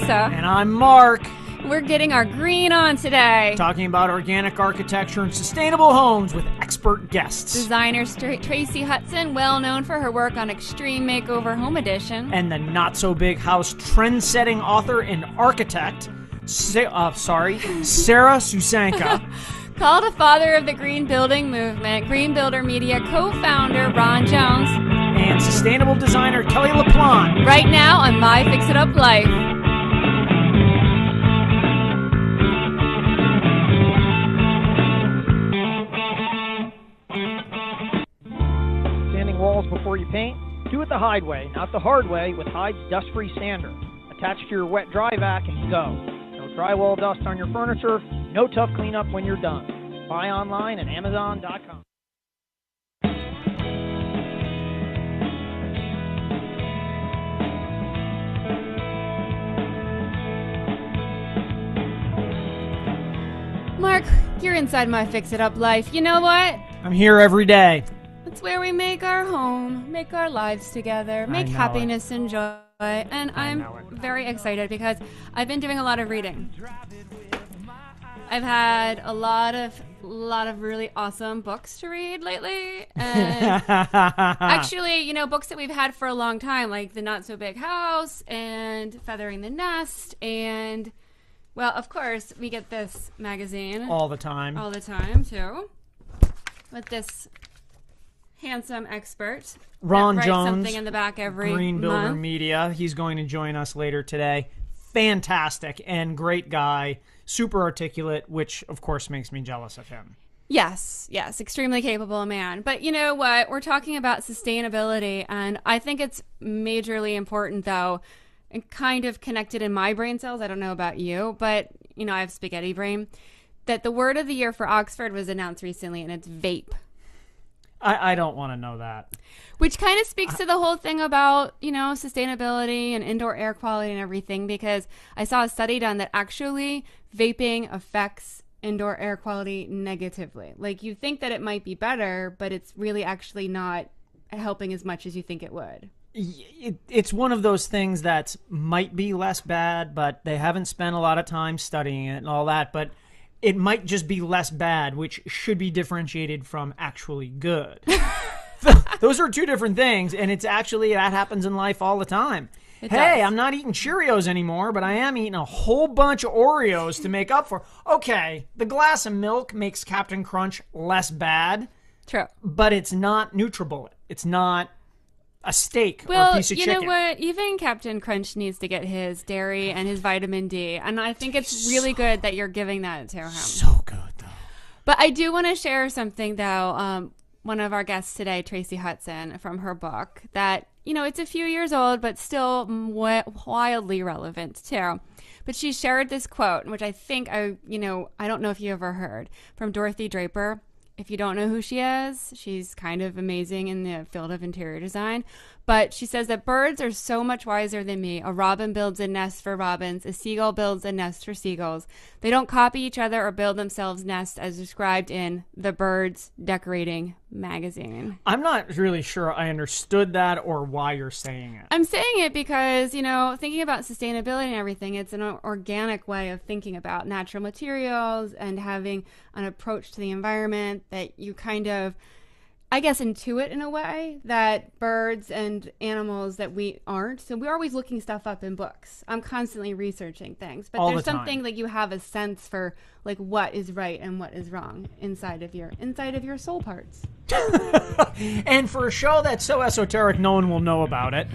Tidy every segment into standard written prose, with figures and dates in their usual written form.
Melissa. And I'm Mark. We're getting our green on today. Talking about organic architecture and sustainable homes with expert guests. Designer Tracy Hutson, well known for her work on Extreme Makeover Home Edition. And the not-so-big house trend-setting author and architect, Sarah Susanka. Called a father of the green building movement, Green Builder Media co-founder Ron Jones. And sustainable designer Kelly LaPlante. Right now on My Fix It Up Life. Sanding walls before you paint? Do it the Hyde way, not the hard way, with Hyde's dust-free sander. Attach to your wet dry vac and go. No drywall dust on your furniture, no tough cleanup when you're done. Buy online at Amazon.com. Mark, you're inside My Fix It Up Life. You know what? I'm here every day. It's where we make our home, make our lives together, make happiness and joy. And I'm very excited because I've been doing a lot of reading. I've had a lot of really awesome books to read lately. And actually, books that we've had for a long time, like The Not So Big House and Feathering the Nest. And, well, of course, we get this magazine. All the time, too. With this handsome expert. Ron writes Jones, something in the back every Green Builder month. Media. He's going to join us later today. Fantastic and great guy. Super articulate, which, of course, makes me jealous of him. Yes, extremely capable man. But you know what? We're talking about sustainability, and I think it's majorly important, though, and kind of connected in my brain cells. I don't know about you, but, I have spaghetti brain, that the word of the year for Oxford was announced recently, and it's vape. I don't want to know that. Which kind of speaks to the whole thing about, sustainability and indoor air quality and everything, because I saw a study done that actually vaping affects indoor air quality negatively. Like, you think that it might be better, but it's really actually not helping as much as you think it would. It's one of those things that might be less bad, but they haven't spent a lot of time studying it and all that, but it might just be less bad, which should be differentiated from actually good. Those are two different things, and it's actually, that happens in life all the time. Hey, I'm not eating Cheerios anymore, but I am eating a whole bunch of Oreos to make up for. Okay, the glass of milk makes Captain Crunch less bad. True. But it's not NutriBullet. It's not a steak or a piece of chicken. Well, you know what? Even Captain Crunch needs to get his dairy and his vitamin D, and I think it's really good that you're giving that to him. So good, though. But I do want to share something, though. One of our guests today, Tracy Hutson, from her book, that, it's a few years old, but still wildly relevant, too. But she shared this quote, which I think, I don't know if you ever heard, from Dorothy Draper. If you don't know who she is, she's kind of amazing in the field of interior design. But she says that birds are so much wiser than me. A robin builds a nest for robins. A seagull builds a nest for seagulls. They don't copy each other or build themselves nests as described in the Birds Decorating magazine. I'm not really sure I understood that or why you're saying it. I'm saying it because, thinking about sustainability and everything, it's an organic way of thinking about natural materials and having an approach to the environment that you kind of, I guess, intuit in a way that birds and animals that we aren't. So we're always looking stuff up in books. I'm constantly researching things, but there's something like you have a sense for like what is right and what is wrong inside of your soul parts. And for a show that's so esoteric, no one will know about it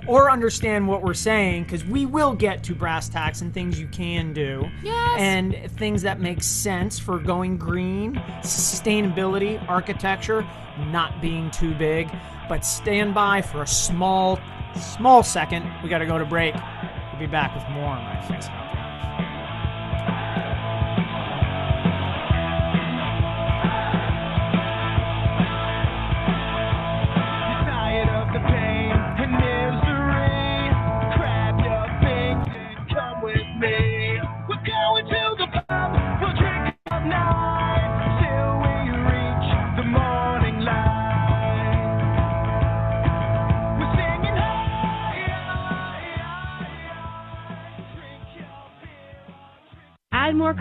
or understand what we're saying, because we will get to brass tacks and things you can do. Yes. And things that make sense for going green, sustainability, architecture, not being too big. But stand by for a small second. We got to go to break. We'll be back with more on My Fix It Up.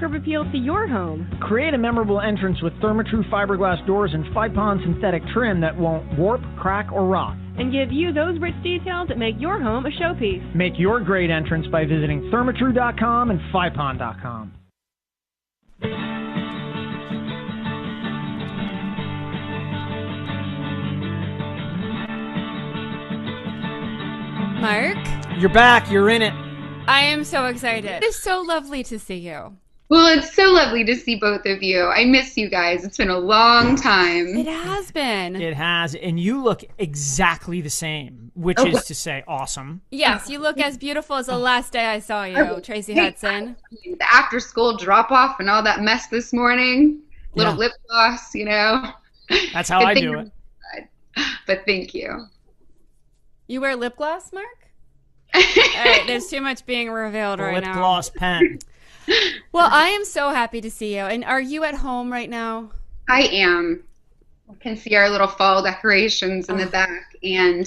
curb appeal to your home. Create a memorable entrance with Therma-Tru fiberglass doors and 5-pond synthetic trim that won't warp, crack, or rot. And give you those rich details that make your home a showpiece. Make your great entrance by visiting thermatru.com and 5pond.com. Mark, You're back. You're in it. I am so excited. It's so lovely to see you. Well, it's so lovely to see both of you. I miss you guys. It's been a long time. It has been. It has, and you look exactly the same, which is to say awesome. Yes, you look as beautiful as the last day I saw you, Tracy Hutson. The after-school drop-off and all that mess this morning. Little lip gloss, you know. That's how I do it. But thank you. You wear lip gloss, Mark? All right, there's too much being revealed right now. Lip gloss pen. Well, I am so happy to see you. And are you at home right now? I am. You can see our little fall decorations in the back. And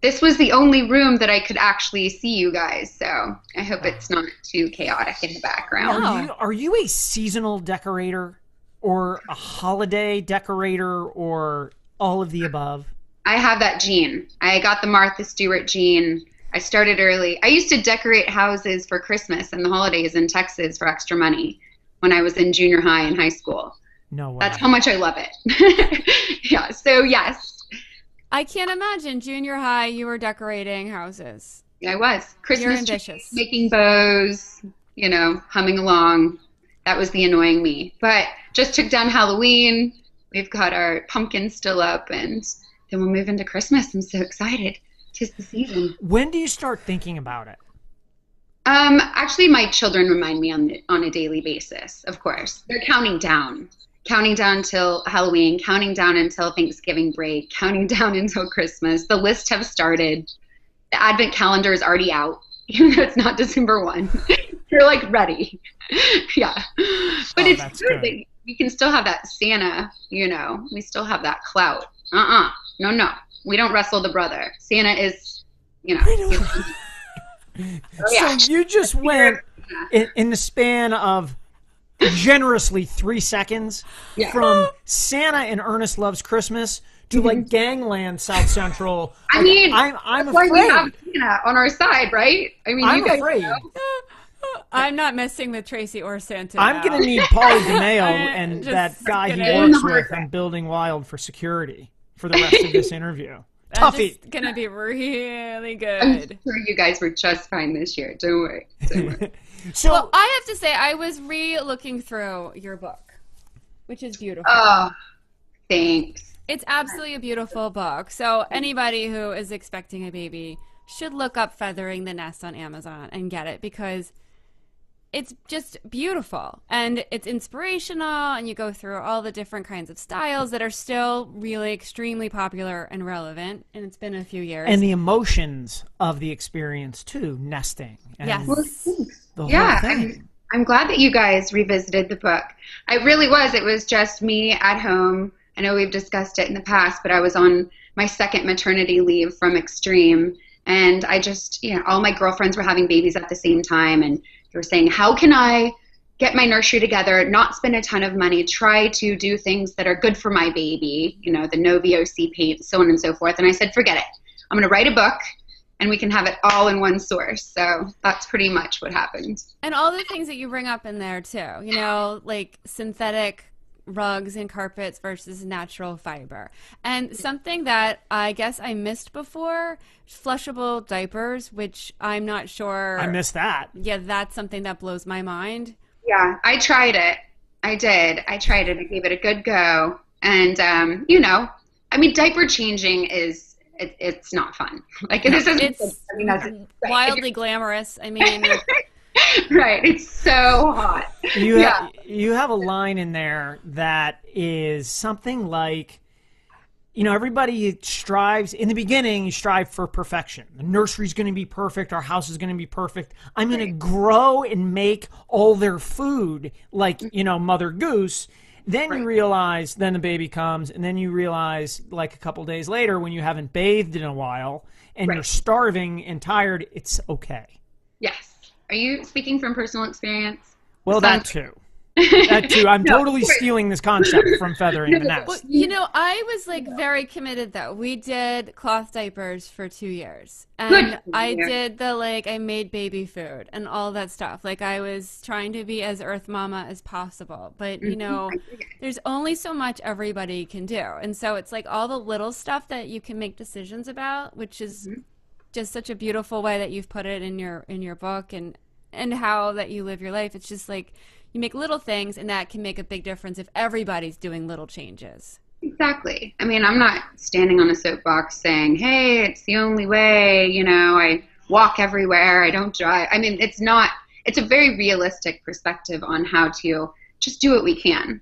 this was the only room that I could actually see you guys. So I hope it's not too chaotic in the background. Are you a seasonal decorator or a holiday decorator or all of the above? I have that gene. I got the Martha Stewart gene. I started early. I used to decorate houses for Christmas and the holidays in Texas for extra money when I was in junior high and high school. No way. That's how much I love it. Yeah, so yes. I can't imagine junior high you were decorating houses. I was. Christmas You're ambitious. trees, making bows, you know, humming along. That was the annoying me. But just took down Halloween. We've got our pumpkins still up, and then we'll move into Christmas. I'm so excited. 'Tis the season. When do you start thinking about it? Actually, my children remind me on a daily basis, of course. They're counting down till Halloween, counting down until Thanksgiving break, counting down until Christmas. The lists have started. The Advent calendar is already out, even though it's not December 1. They're like ready. Yeah. But it's good that we can still have that Santa, you know, we still have that clout. No. We don't wrestle the brother. Santa is, you know. So you just went in the span of generously 3 seconds from Santa and Ernest Loves Christmas to like Gangland South Central. I mean, I'm afraid. We have Santa on our side, right? I mean, I'm you guys afraid. know. I'm not messing with Tracy or Santa. I'm going to need Paulie DeMeo and that guy he works with on Building Wild for security for the rest of this interview. Tuffy. It's going to be really good. I'm sure you guys were just fine this year. Don't worry. So well, I have to say, I was re-looking through your book, which is beautiful. Oh, thanks. It's absolutely a beautiful book. So anybody who is expecting a baby should look up Feathering the Nest on Amazon and get it, because it's just beautiful and it's inspirational, and you go through all the different kinds of styles that are still really extremely popular and relevant, and it's been a few years. And the emotions of the experience too, nesting. And yes. Well, thanks. the whole Yeah, thing. I'm glad that you guys revisited the book. It really was. It was just me at home. I know we've discussed it in the past, but I was on my second maternity leave from Extreme, and I just, you know, all my girlfriends were having babies at the same time, and they were saying, how can I get my nursery together, not spend a ton of money, try to do things that are good for my baby, you know, the no VOC paint, so on and so forth. And I said, forget it. I'm going to write a book, and we can have it all in one source. So that's pretty much what happened. And all the things that you bring up in there too, you know, like synthetic rugs and carpets versus natural fiber. And something that I guess I missed before, flushable diapers, which I'm not sure. I missed that. Yeah, that's something that blows my mind. Yeah, I tried it. I did. I tried it. I gave it a good go. And, you know, I mean, diaper changing is, it's not fun. Like, this isn't, It's I mean, that's wildly glamorous. I mean, right. It's so hot. You have a line in there that is something like, you know, everybody strives, in the beginning, you strive for perfection. The nursery's going to be perfect. Our house is going to be perfect. I'm going to grow and make all their food like, you know, Mother Goose. Then you realize, then the baby comes, and then you realize, like a couple days later, when you haven't bathed in a while and you're starving and tired, it's okay. Yes. Are you speaking from personal experience? Well, that too. That too. I'm No, totally of course. stealing this concept from Feathering the Nest. Well, you know, I was like very committed though. We did cloth diapers for 2 years. And Good. I did I made baby food and all that stuff. Like I was trying to be as Earth Mama as possible. But, you know, there's only so much everybody can do. And so it's like all the little stuff that you can make decisions about, which is just such a beautiful way that you've put it in your book and how that you live your life. It's just like you make little things, and that can make a big difference if everybody's doing little changes. Exactly. I mean, I'm not standing on a soapbox saying, hey, it's the only way, you know, I walk everywhere, I don't drive. I mean, it's a very realistic perspective on how to just do what we can.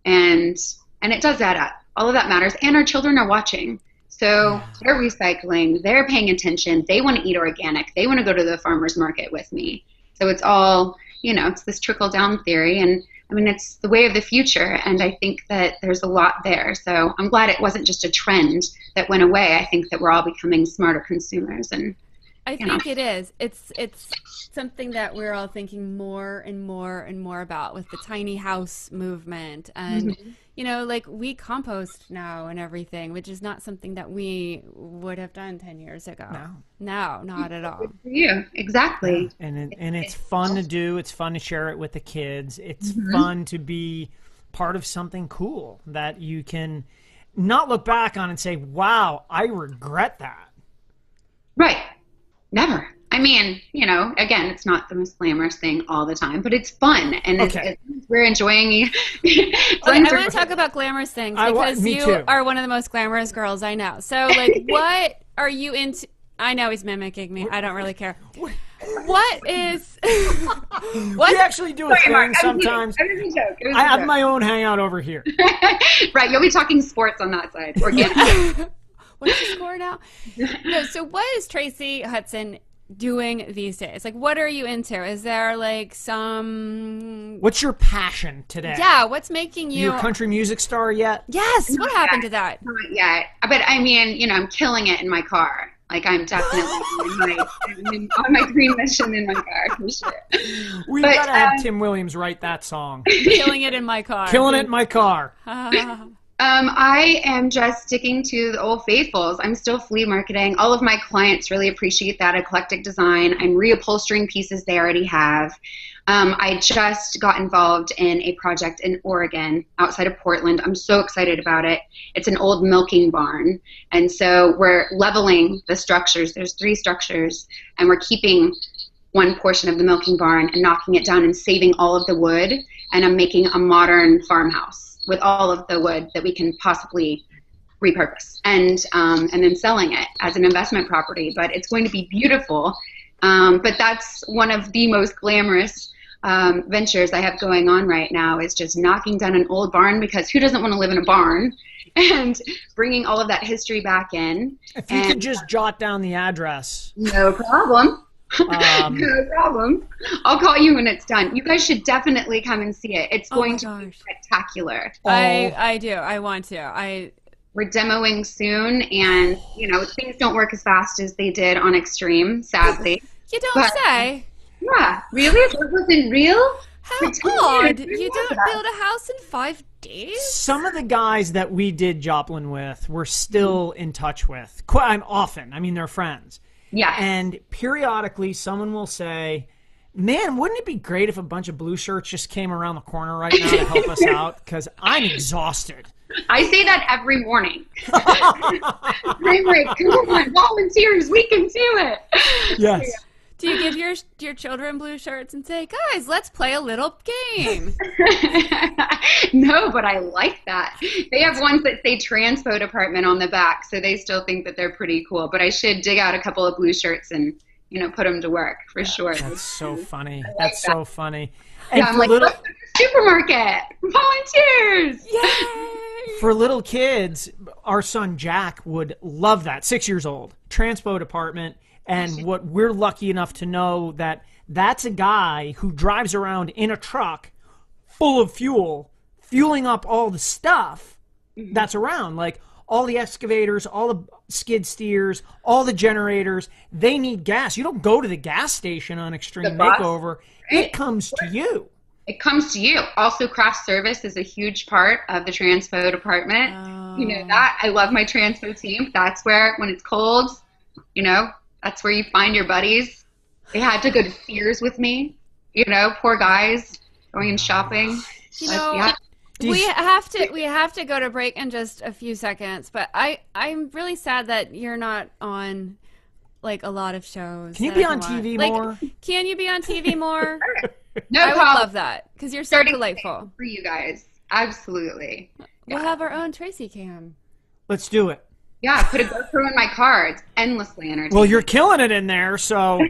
And it does add up. All of that matters. And our children are watching. So they're recycling, they're paying attention, they want to eat organic, they want to go to the farmer's market with me. So it's all, you know, it's this trickle-down theory, and I mean, it's the way of the future, and I think that there's a lot there. So I'm glad it wasn't just a trend that went away. I think that we're all becoming smarter consumers, and I think it is. It's something that we're all thinking more and more and more about with the tiny house movement, and you know, like we compost now and everything, which is not something that we would have done 10 years ago. No, not at all. good for you. Exactly. And it's fun to do. It's fun to share it with the kids. It's fun to be part of something cool that you can not look back on and say, wow, I regret that. Right. Never. I mean, you know, again, it's not the most glamorous thing all the time, but it's fun, and we're enjoying Okay, I want to talk about glamorous things because me you too. are one of the most glamorous girls I know. So, like, what are you into? I know he's mimicking me. I don't really care. What is? We actually do a thing sometimes. It was a joke. It was I a have joke. my own hangout over here. Right, you'll be talking sports on that side. Organic. What's the score now? No. So, what is Tracy Hutson doing these days? Like, what are you into? Is there like some? What's your passion today? Yeah. What's making you? You a country music star yet? Yes. What happened to that? Not yet. But I mean, you know, I'm killing it in my car. Like, I'm definitely on my green mission in my car, for sure. We've got to have Tim Williams write that song. Killing it in my car. Killing it in my car. I am just sticking to the old faithfuls. I'm still flea marketing. All of my clients really appreciate that eclectic design. I'm reupholstering pieces they already have. I just got involved in a project in Oregon outside of Portland. I'm so excited about it. It's an old milking barn. And so we're leveling the structures. There's 3 structures, and we're keeping one portion of the milking barn and knocking it down and saving all of the wood. And I'm making a modern farmhouse with all of the wood that we can possibly repurpose, and then selling it as an investment property. But it's going to be beautiful. But that's one of the most glamorous ventures I have going on right now, is just knocking down an old barn, because who doesn't want to live in a barn, and bringing all of that history back in. If you could just jot down the address. No problem. No problem. I'll call you when it's done. You guys should definitely come and see it. It's going to be spectacular. I do. I want to. We're demoing soon, and, you know, things don't work as fast as they did on Extreme, sadly. You don't say. Yeah, really? That wasn't real? How odd. You don't build a house in 5 days? Some of the guys that we did Joplin with we're still in touch with. Quite often. I mean, they're friends. Yeah. And periodically someone will say, man, wouldn't it be great if a bunch of blue shirts just came around the corner right now to help us out? Because I'm exhausted. I say that every morning. I'm like, come on, volunteers, we can do it. Yes. Do you give your children blue shirts and say, guys, let's play a little game? No, but I like that. They have ones that say Transpo Department on the back, so they still think that they're pretty cool. But I should dig out a couple of blue shirts and, you know, put them to work for sure. That's so funny. That's so funny. And yeah, I'm like, let's go to the supermarket. Volunteers. Yay! For little kids, our son Jack would love that. 6 years old. Transpo Department. And what we're lucky enough to know that that's a guy who drives around in a truck full of fuel, fueling up all the stuff that's around. Like all the excavators, all the skid steers, all the generators, they need gas. You don't go to the gas station on Extreme Makeover. It comes to you. it comes to you. Also, craft service is a huge part of the transpo department. You know that. I love my transpo team. That's where, when it's cold, you know, that's where you find your buddies. They had to go to Sears with me. You know, poor guys going and shopping. You know, we have to go to break in just a few seconds. But I'm really sad that you're not on like a lot of shows. Can you be on TV more? Can you be on TV more? No I would problem. love that because you're so delightful. For you guys, absolutely. We'll have our own Tracy cam. Let's do it. Yeah, put a GoPro in my car. It's endlessly entertaining. Well, you're killing it in there, so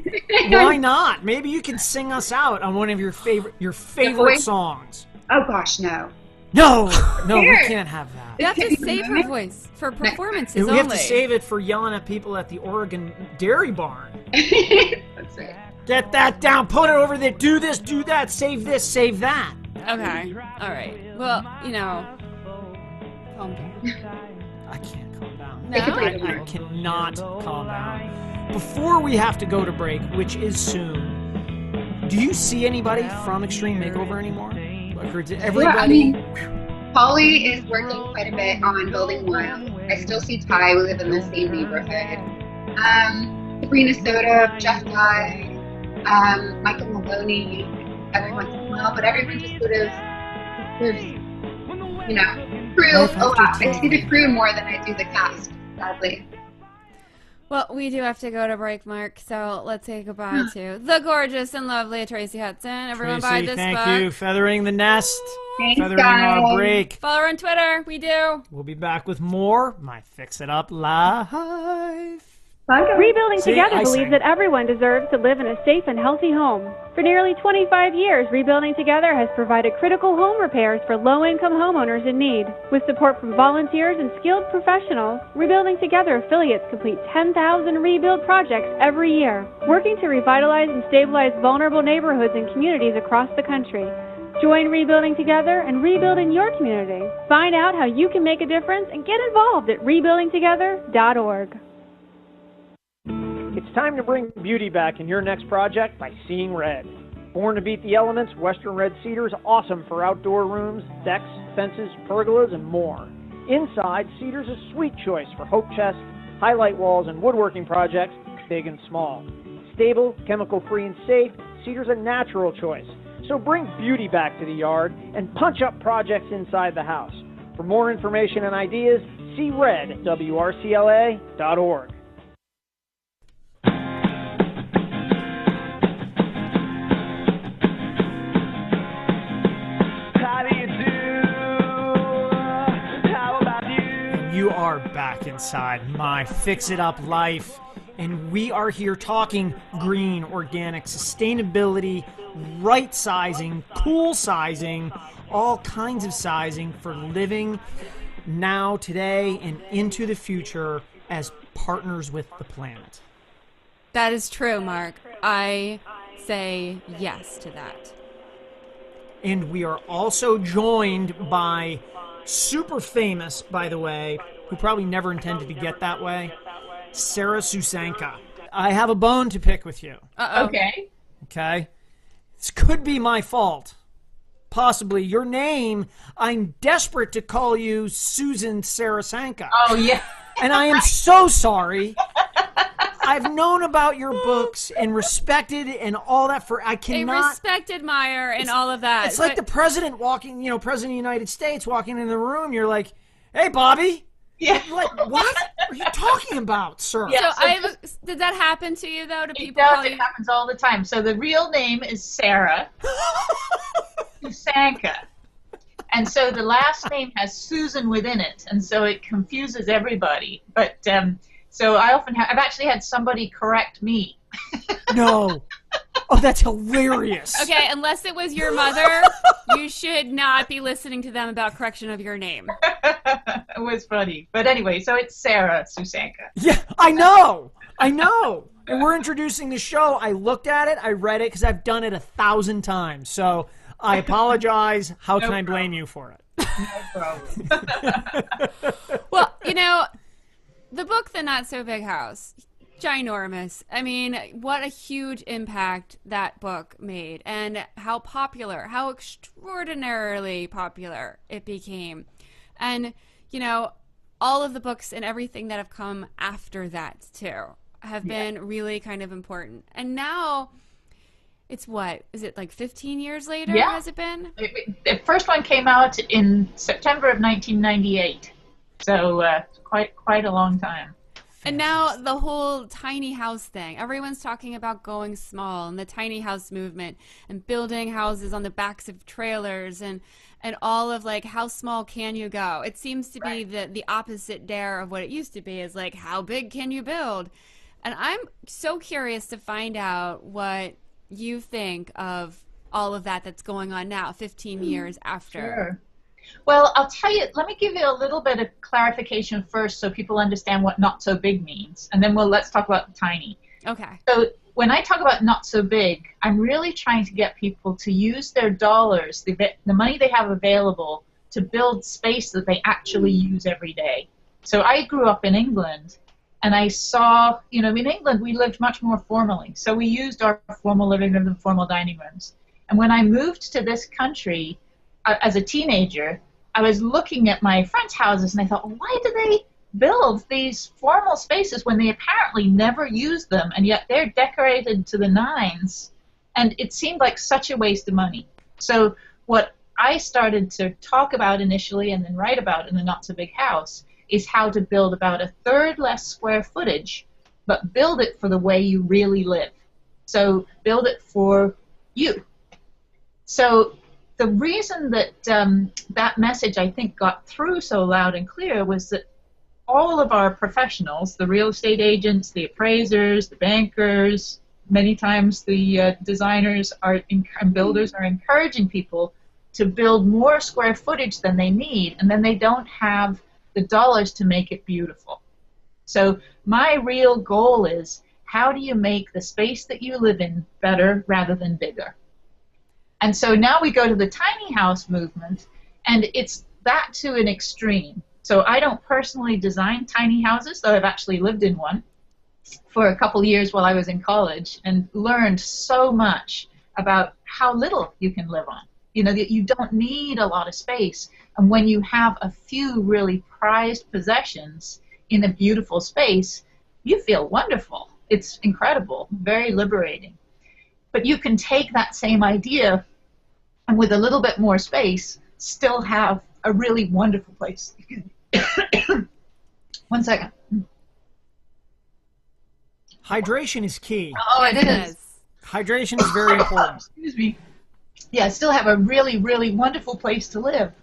why not? Maybe you can sing us out on one of your favorite songs. Oh gosh, no. No, we can't have that. You have to save her voice for performances We only. have to save it for yelling at people at the Oregon Dairy Barn. That's right. Get that down. Put it over there. Do this, do that. Save this, save that. Okay. All right. Well, you know, calm down. I can't calm down. No? I cannot calm down. Before we have to go to break, which is soon, do you see anybody from Extreme Makeover anymore? Like, or did everybody... Yeah, I mean, Polly is working quite a bit on building one. I still see Ty. We live in the same neighborhood. Sabrina Soda, Jeff Dye, Michael Maloney, every once in a while, but everyone just sort of, you know, crew a lot. I see the crew more than I do the cast, sadly. Well, we do have to go to break, Mark, so let's say goodbye to the gorgeous and lovely Tracy Hutson. Everyone buy this book. Thank you. Feathering the Nest. Thanks, Feathering guys. our break. Follow her on Twitter. We do. We'll be back with more My Fix It Up Live. Rebuilding Together believes that everyone deserves to live in a safe and healthy home. For nearly 25 years, Rebuilding Together has provided critical home repairs for low-income homeowners in need. With support from volunteers and skilled professionals, Rebuilding Together affiliates complete 10,000 rebuild projects every year, working to revitalize and stabilize vulnerable neighborhoods and communities across the country. Join Rebuilding Together and rebuild in your community. Find out how you can make a difference and get involved at rebuildingtogether.org. It's time to bring beauty back in your next project by Seeing Red. Born to beat the elements, Western Red Cedar is awesome for outdoor rooms, decks, fences, pergolas, and more. Inside, Cedar's a sweet choice for hope chests, highlight walls, and woodworking projects, big and small. Stable, chemical-free, and safe, Cedar's a natural choice. So bring beauty back to the yard and punch up projects inside the house. For more information and ideas, see red at WRCLA.org. You are back inside My Fix It Up Life, and we are here talking green, organic, sustainability, right sizing, cool sizing, all kinds of sizing for living now, today, and into the future as partners with the planet. That is true, Mark. I say yes to that. And we are also joined by super famous, by the way, who probably never intended to get that way, Sarah Susanka. I have a bone to pick with you. Uh-oh. Okay? This could be my fault. Possibly. Your name, I'm desperate to call you Susan Sarasanka. Oh, yeah. And I am so sorry. I've known about your books and respected and all that I cannot... respect, admire, and all of that. It's like the president walking, president of the United States walking in the room. You're like, hey, Bobby. Yeah. Like, what are you talking about, sir? Yeah. Did that happen to you, though? Do people It does. call you? It happens all the time. So the real name is Sarah Susanka. And so the last name has Susan within it, and so it confuses everybody. But so I've actually had somebody correct me. No. Oh, that's hilarious. Okay, unless it was your mother, you should not be listening to them about correction of your name. It was funny. But anyway, so it's Sarah Susanka. Yeah, I know. And we're introducing the show. I looked at it. I read it because I've done it 1,000 times. So I apologize. How can I blame you for it? No problem. Well, the book, The Not So Big House, ginormous. I mean, what a huge impact that book made, and how popular, how extraordinarily popular it became. And, you know, all of the books and everything that have come after that, too, have been really kind of important. And now it's what? Is it like 15 years later? Yeah. Has it been? The first one came out in September of 1998. So quite a long time. And now the whole tiny house thing. Everyone's talking about going small and the tiny house movement and building houses on the backs of trailers and all of like how small can you go? It seems to be the opposite there of what it used to be, is like how big can you build? And I'm so curious to find out what you think of all of that that's going on now, 15 years after. Sure. Well, I'll tell you, let me give you a little bit of clarification first so people understand what not so big means, and then let's talk about tiny. Okay. So when I talk about not so big, I'm really trying to get people to use their dollars, the money they have available, to build space that they actually use every day. So I grew up in England, and I saw, in England we lived much more formally. So we used our formal living rooms and formal dining rooms. And when I moved to this country, as a teenager, I was looking at my friends' houses and I thought, why do they build these formal spaces when they apparently never use them, and yet they're decorated to the nines? And it seemed like such a waste of money. So what I started to talk about initially and then write about in the Not So Big House is how to build about a third less square footage, but build it for the way you really live. So build it for you. So the reason that that message, I think, got through so loud and clear was that all of our professionals, the real estate agents, the appraisers, the bankers, many times the designers and builders are encouraging people to build more square footage than they need, and then they don't have the dollars to make it beautiful. So my real goal is, how do you make the space that you live in better rather than bigger? And so now we go to the tiny house movement, and it's that to an extreme. So I don't personally design tiny houses, though I've actually lived in one for a couple years while I was in college, and learned so much about how little you can live on. That you don't need a lot of space. And when you have a few really prized possessions in a beautiful space, you feel wonderful. It's incredible, very liberating. But you can take that same idea and with a little bit more space, still have a really wonderful place. 1 second. Hydration is key. Oh, it is. Hydration is very important. Excuse me. Yeah, still have a really, really wonderful place to live.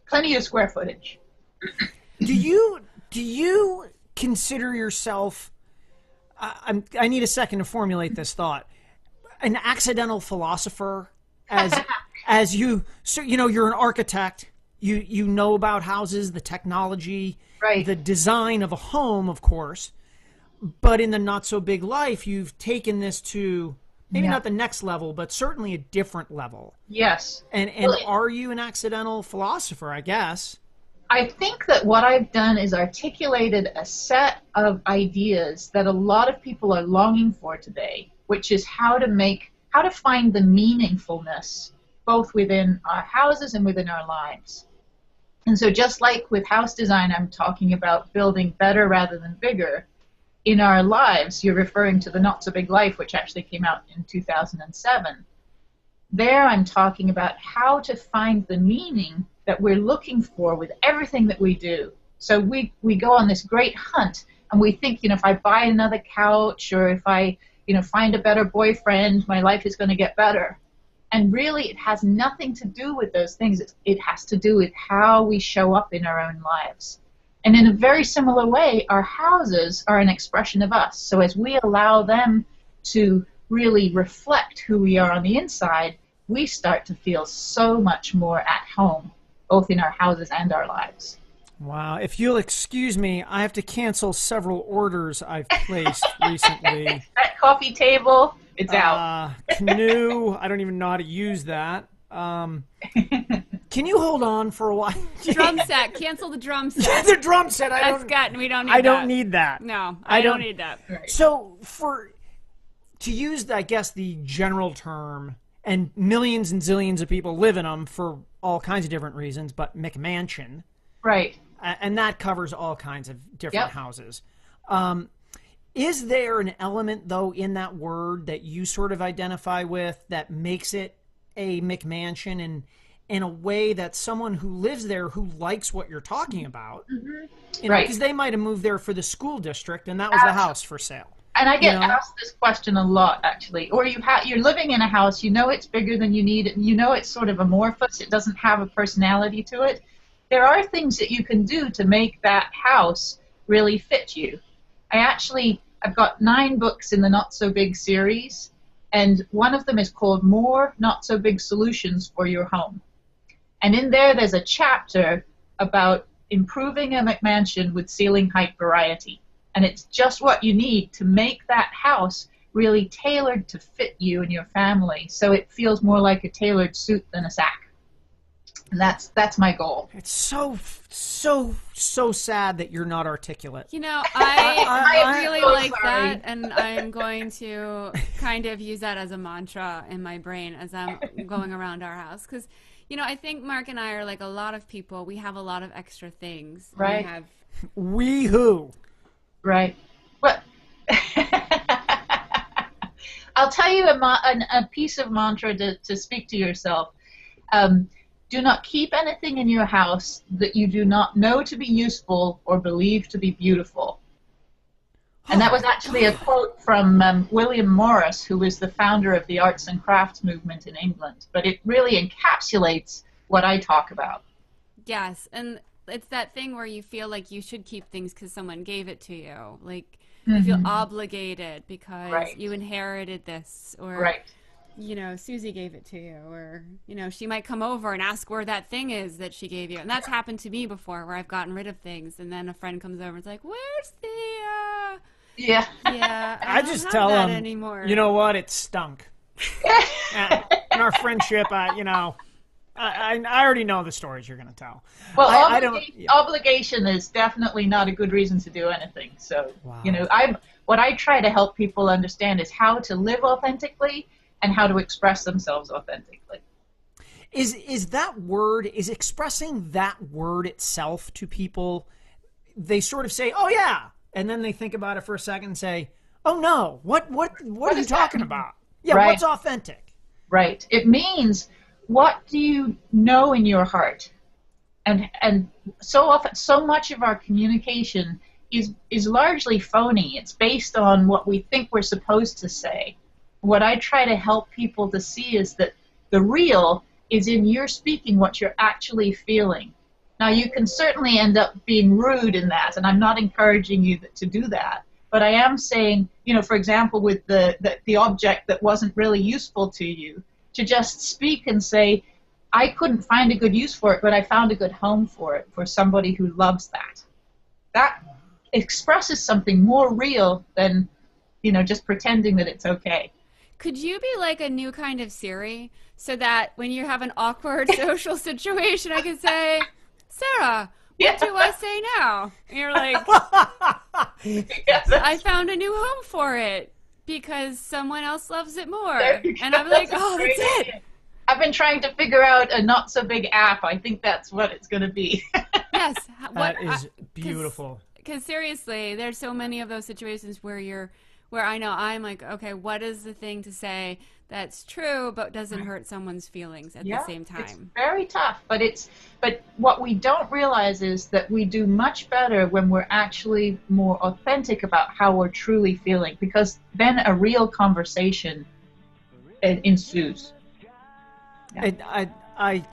Plenty of square footage. Do you consider yourself, I need a second to formulate this thought, an accidental philosopher? As you're an architect, you know about houses, the technology, right, the design of a home, of course, but in the Not So Big Life, you've taken this to maybe not the next level, but certainly a different level. Yes. And are you an accidental philosopher, I guess? I think that what I've done is articulated a set of ideas that a lot of people are longing for today, which is how to find the meaningfulness both within our houses and within our lives. And so just like with house design, I'm talking about building better rather than bigger. In our lives, you're referring to the Not So Big Life, which actually came out in 2007. There I'm talking about how to find the meaning that we're looking for with everything that we do. So we go on this great hunt, and we think, if I buy another couch, or if I find a better boyfriend, my life is going to get better. And really, it has nothing to do with those things. It has to do with how we show up in our own lives. And in a very similar way, our houses are an expression of us. So as we allow them to really reflect who we are on the inside, we start to feel so much more at home, both in our houses and our lives. Wow. If you'll excuse me, I have to cancel several orders I've placed recently. That coffee table, it's out. Canoe, I don't even know how to use that. Can you hold on for a while? Drum set. Cancel the drum set. The drum set. We don't need that. I don't need that. No, I don't need that. So to use, I guess, the general term, and millions and zillions of people live in them for all kinds of different reasons, but McMansion. Right. And that covers all kinds of different houses. Is there an element, though, in that word that you sort of identify with that makes it a McMansion, and in a way that someone who lives there who likes what you're talking about, because they might have moved there for the school district and that was the house for sale. And I get asked this question a lot, actually. Or you're living in a house, you know it's bigger than you need, you know it's sort of amorphous, it doesn't have a personality to it. There are things that you can do to make that house really fit you. I've got 9 books in the Not So Big series, and one of them is called More Not So Big Solutions for Your Home. And in there's a chapter about improving a McMansion with ceiling height variety. And it's just what you need to make that house really tailored to fit you and your family, so it feels more like a tailored suit than a sack. And that's my goal. It's so sad that you're not articulate. You know, I really like that, and I'm going to kind of use that as a mantra in my brain as I'm going around our house. Because, you know, I think Mark and I are like a lot of people. We have a lot of extra things. Right. We who? Right. Well, I'll tell you a piece of mantra to speak to yourself. Do not keep anything in your house that you do not know to be useful or believe to be beautiful. And that was actually a quote from William Morris, who was the founder of the arts and crafts movement in England. But it really encapsulates what I talk about. Yes, and it's that thing where you feel like you should keep things because someone gave it to you. Like, you feel obligated because you inherited this, or you know, Susie gave it to you, or, you know, she might come over and ask where that thing is that she gave you. And that's happened to me before, where I've gotten rid of things, and then a friend comes over and is like, where's the, Yeah, I just tell them, anymore. You know what, it stunk. And our friendship, you know, I already know the stories you're going to tell. Well, obligation is definitely not a good reason to do anything. So, you know, what I try to help people understand is how to live authentically and how to express themselves authentically. Is expressing that word itself to people, they sort of say, oh yeah, and then they think about it for a second and say, oh no, what are you talking about? Yeah, what's authentic? Right. It means, what do you know in your heart? And so often, so much of our communication is largely phony. It's based on what we think we're supposed to say. What I try to help people to see is that the real is in your speaking what you're actually feeling. Now, you can certainly end up being rude in that, and I'm not encouraging you to do that. But I am saying, you know, for example, with the object that wasn't really useful to you, to just speak and say, I couldn't find a good use for it, but I found a good home for it, for somebody who loves that. That expresses something more real than, you know, just pretending that it's okay. Could you be like a new kind of Siri, so that when you have an awkward social situation, I could say, Sarah, what do I say now? And you're like, I found a new home for it because someone else loves it more. And I'm like, oh, that's it. I've been trying to figure out a not so big app. I think that's what it's going to be. Yes. That is beautiful. Because seriously, there's so many of those situations where I know I'm like, okay, what is the thing to say that's true but doesn't hurt someone's feelings at the same time? It's very tough, but what we don't realize is that we do much better when we're actually more authentic about how we're truly feeling, because then a real conversation ensues. Yeah. I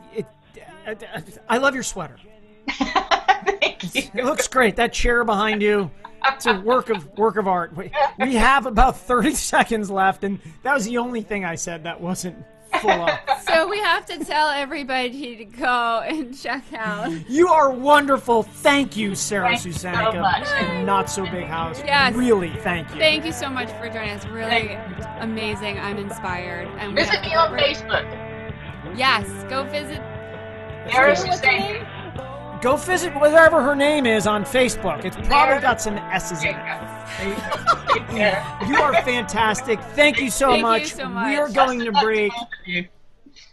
love your sweater. Thank you. It looks great. That chair behind you. It's a work of art. We have about 30 seconds left, and that was the only thing I said that wasn't full on. So we have to tell everybody to go and check out. You are wonderful. Thank you, Sarah Susanica. So much. Not So Big House. Yes. Really, thank you. Thank you so much for joining us. Really amazing. I'm inspired. And visit me on Facebook. Yes, go visit. Eris What's her name? Go visit whatever her name is on Facebook. It's probably got some S's in it. You are fantastic. Thank you so much. You so much. We are going to break.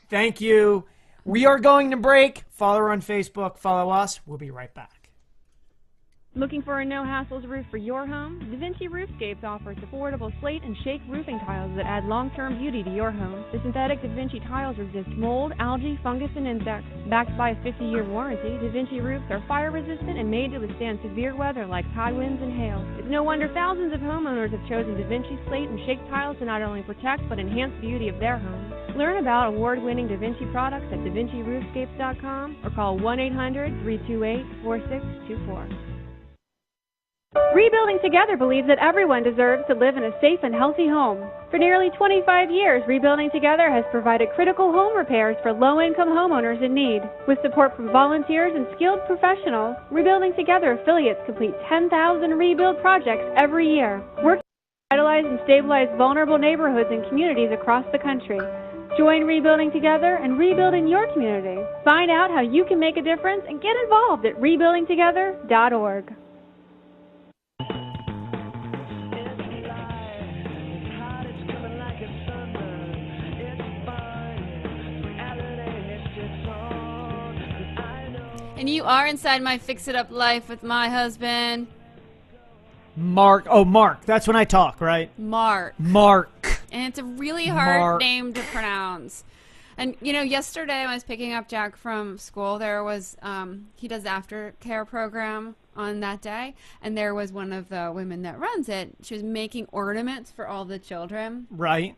Thank you. We are going to break. Follow her on Facebook. Follow us. We'll be right back. Looking for a no-hassles roof for your home? Da Vinci Roofscapes offers affordable slate and shake roofing tiles that add long-term beauty to your home. The synthetic Da Vinci tiles resist mold, algae, fungus, and insects. Backed by a 50-year warranty, Da Vinci roofs are fire-resistant and made to withstand severe weather like high winds and hail. It's no wonder thousands of homeowners have chosen Da Vinci slate and shake tiles to not only protect but enhance the beauty of their homes. Learn about award-winning Da Vinci products at DaVinciRoofscapes.com or call 1-800-328-4624. Rebuilding Together believes that everyone deserves to live in a safe and healthy home. For nearly 25 years, Rebuilding Together has provided critical home repairs for low-income homeowners in need. With support from volunteers and skilled professionals, Rebuilding Together affiliates complete 10,000 rebuild projects every year, working to revitalize and stabilize vulnerable neighborhoods and communities across the country. Join Rebuilding Together and rebuild in your community. Find out how you can make a difference and get involved at rebuildingtogether.org. And you are inside my fix-it-up life with my husband, Mark. Oh, Mark. That's when I talk, right? Mark. Mark. And it's a really hard Mark. name to pronounce. And, you know, yesterday I was picking up Jack from school. There was, he does the aftercare program on that day. And there was one of the women that runs it. She was making ornaments for all the children. Right.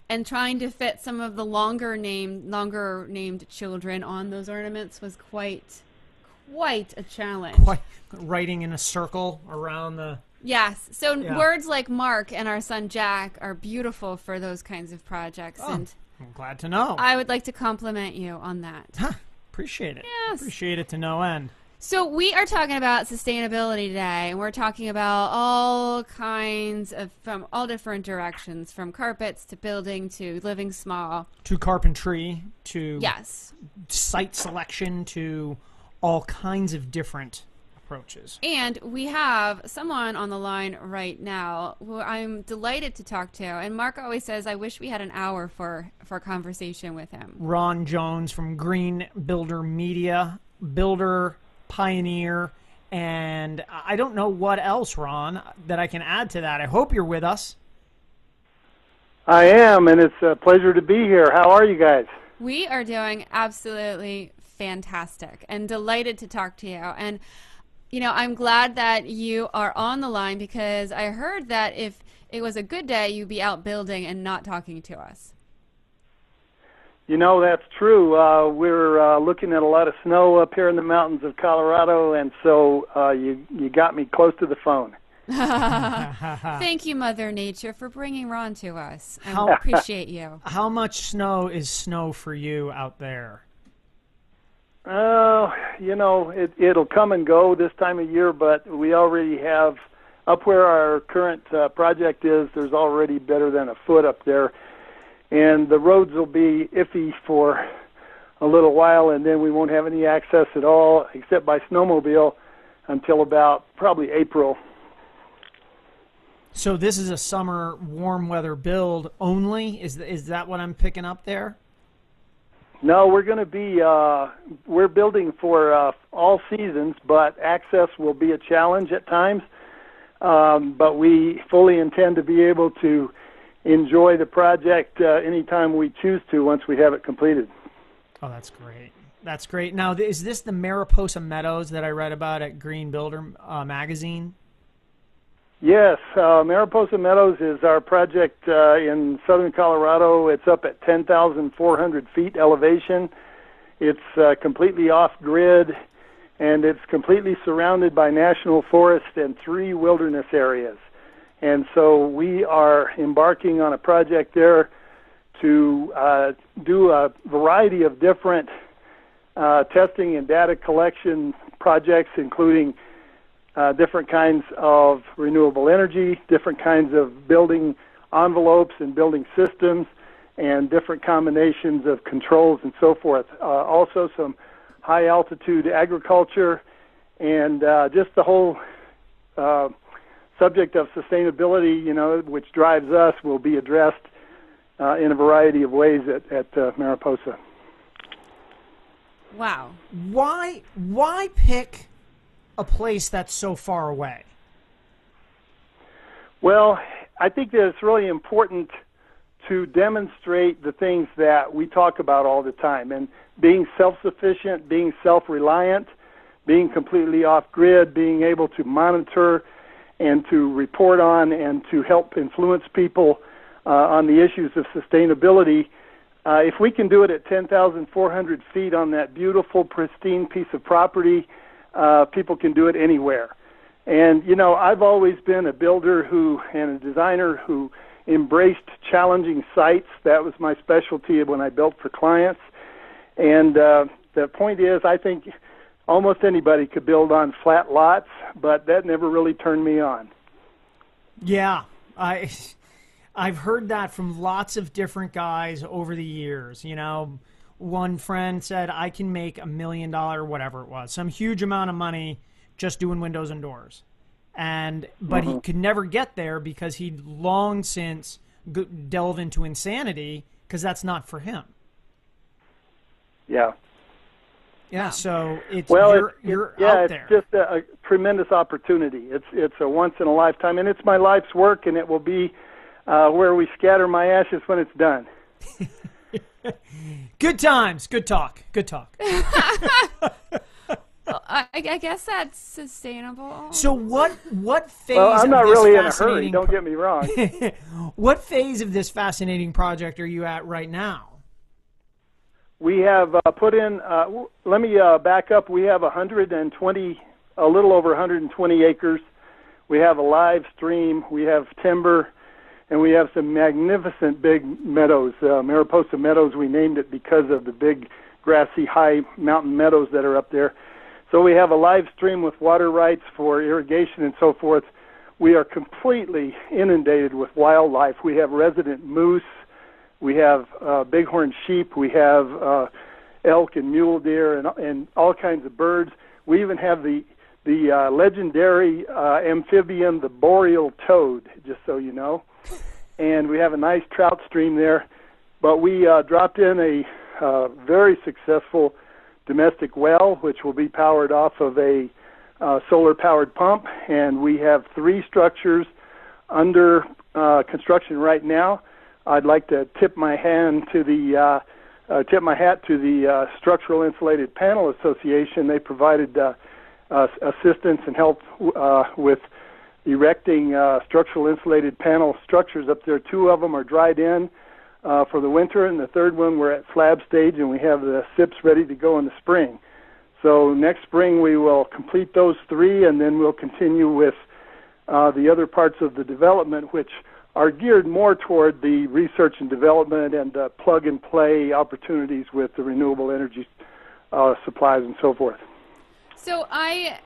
And trying to fit some of the longer named children on those ornaments was quite a challenge. Quite writing in a circle around the... Yes. So Yeah. words like Mark and our son Jack are beautiful for those kinds of projects. Oh, And I'm glad to know. I would like to compliment you on that. Huh, appreciate it. Yes. Appreciate it to no end. So we are talking about sustainability today, and we're talking about all kinds of, from all different directions, from carpets to building to living small. To carpentry, to Yes. site selection, to all kinds of different approaches. And we have someone on the line right now who I'm delighted to talk to. And Mark always says, I wish we had an hour for a conversation with him. Ron Jones from Green Builder Media, builder, pioneer, and I don't know what else, Ron, that I can add to that. I hope you're with us. I am, and it's a pleasure to be here. How are you guys? We are doing absolutely fantastic and delighted to talk to you. And, you know, I'm glad that you are on the line because I heard that if it was a good day, you'd be out building and not talking to us. You know, that's true. We're looking at a lot of snow up here in the mountains of Colorado, and so you got me close to the phone. Thank you, Mother Nature, for bringing Ron to us. I appreciate you. How much snow is snow for you out there? You know, it'll come and go this time of year, but we already have, up where our current project is, there's already better than a foot up there. And the roads will be iffy for a little while, and then we won't have any access at all except by snowmobile until about probably April. So this is a summer warm weather build only? Is that what I'm picking up there? No, we're going to be, we're building for all seasons, but access will be a challenge at times. But we fully intend to be able to enjoy the project anytime we choose to once we have it completed. Oh, that's great. That's great. Now, is this the Mariposa Meadows that I read about at Green Builder magazine? Yes, Mariposa Meadows is our project in southern Colorado. It's up at 10,400 feet elevation. It's completely off-grid, and it's completely surrounded by national forest and 3 wilderness areas. And so we are embarking on a project there to do a variety of different testing and data collection projects, including different kinds of renewable energy, different kinds of building envelopes and building systems, and different combinations of controls and so forth. Also some high-altitude agriculture, and just the whole subject of sustainability, which drives us, will be addressed in a variety of ways at Mariposa. Wow. Why pick a place that's so far away? Well, I think that it's really important to demonstrate the things that we talk about all the time, and being self-sufficient, being self-reliant, being completely off-grid, being able to monitor and to report on and to help influence people on the issues of sustainability. If we can do it at 10,400 feet on that beautiful, pristine piece of property, people can do it anywhere. And, I've always been a builder and a designer who embraced challenging sites. That was my specialty when I built for clients. And the point is, I think almost anybody could build on flat lots, but that never really turned me on. Yeah, I've heard that from lots of different guys over the years. One friend said, I can make $1 million, whatever it was, some huge amount of money just doing windows and doors. But he could never get there because he'd long since delve into insanity because that's not for him. Yeah. Yeah, so you're out there. It's just a tremendous opportunity. It's a once in a lifetime, and it's my life's work, and it will be where we scatter my ashes when it's done. Good times, good talk. Well, I guess that's sustainable. So what phase? Well, I'm not of this really in a hurry. Don't get me wrong. What phase of this fascinating project are you at right now? We have put in. Let me back up. We have a little over 120 acres. We have a live stream. We have timber, and we have some magnificent big meadows. Mariposa Meadows. We named it because of the big grassy high mountain meadows that are up there. So we have a live stream with water rights for irrigation and so forth. We are completely inundated with wildlife. We have resident moose. We have bighorn sheep. We have elk and mule deer and all kinds of birds. We even have the legendary amphibian, the boreal toad, just so you know. And we have a nice trout stream there. But we dropped in a very successful domestic well, which will be powered off of a solar-powered pump. And we have 3 structures under construction right now. I'd like to tip my hat to the Structural Insulated Panel Association. They provided assistance and help with erecting structural insulated panel structures up there. 2 of them are dried in for the winter, and the 3rd one we're at slab stage, and we have the SIPs ready to go in the spring. So next spring we will complete those 3, and then we'll continue with the other parts of the development, which are geared more toward the research and development and plug-and-play opportunities with the renewable energy supplies and so forth. So I